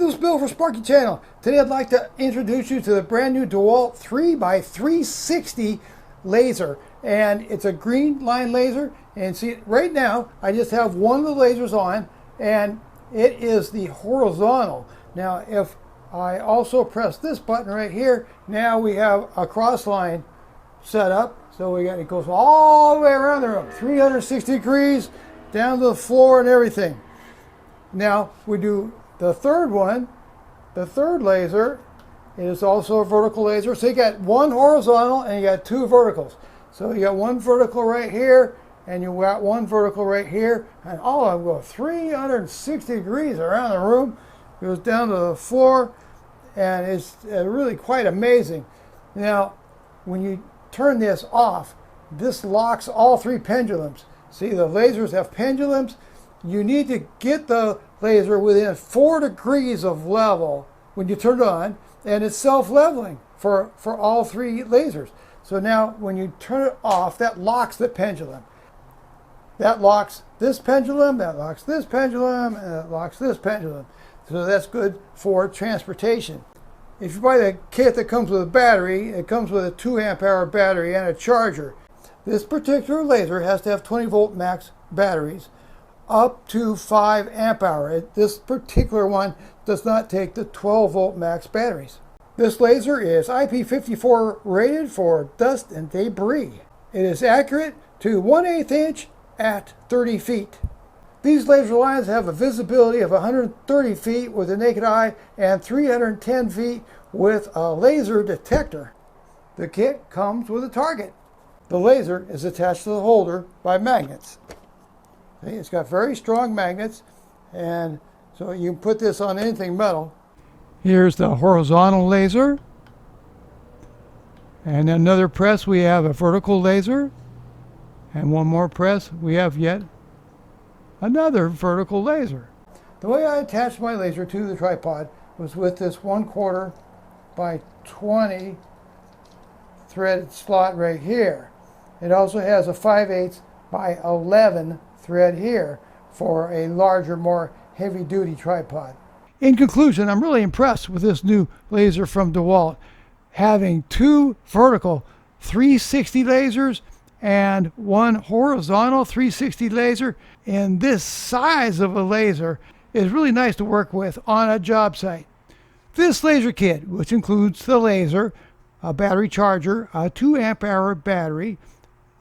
this is Bill for Sparky Channel. Today I'd like to introduce you to the brand new DeWalt 3x360 laser. And it's a green line laser. And see, right now I just have one of the lasers on, and it is the horizontal. Now if I also press this button right here, now we have a cross line set up. So it goes all the way around the room, 360 degrees, down to the floor and everything. Now we do the third one. The third laser is also a vertical laser. So you got one horizontal and you got two verticals. So you got one vertical right here and you got one vertical right here, and all of them go 360 degrees around the room. It goes down to the floor, and it's really quite amazing. Now when you turn this off, this locks all three pendulums. See, the lasers have pendulums. You need to get the laser within 4 degrees of level when you turn it on, and it's self-leveling for all three lasers. So now when you turn it off, that locks the pendulum. That locks this pendulum, that locks this pendulum, and that locks this pendulum. So that's good for transportation. If you buy the kit that comes with a battery, it comes with a 2 amp hour battery and a charger. This particular laser has to have 20 volt max batteries up to 5 amp hour. This particular one does not take the 12 volt max batteries. This laser is IP54 rated for dust and debris. It is accurate to 1/8 inch at 30 feet. These laser lines have a visibility of 130 feet with the naked eye and 310 feet with a laser detector. The kit comes with a target. The laser is attached to the holder by magnets. See, it's got very strong magnets, and so you can put this on anything metal. Here's the horizontal laser. And another press, we have a vertical laser. And one more press, we have yet another vertical laser. The way I attached my laser to the tripod was with this 1/4 by 20 threaded slot right here. It also has a 5/8 by 11 thread here for a larger, more heavy-duty tripod. In conclusion, I'm really impressed with this new laser from DeWalt. Having two vertical 360 lasers and one horizontal 360 laser in this size of a laser is really nice to work with on a job site. This laser kit, which includes the laser, a battery charger, a 2 amp hour battery,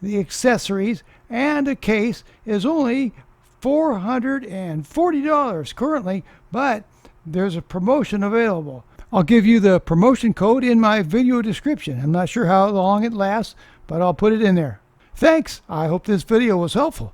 the accessories, and a case, is only $440 currently, but there's a promotion available. I'll give you the promotion code in my video description. I'm not sure how long it lasts, but I'll put it in there. Thanks. I hope this video was helpful.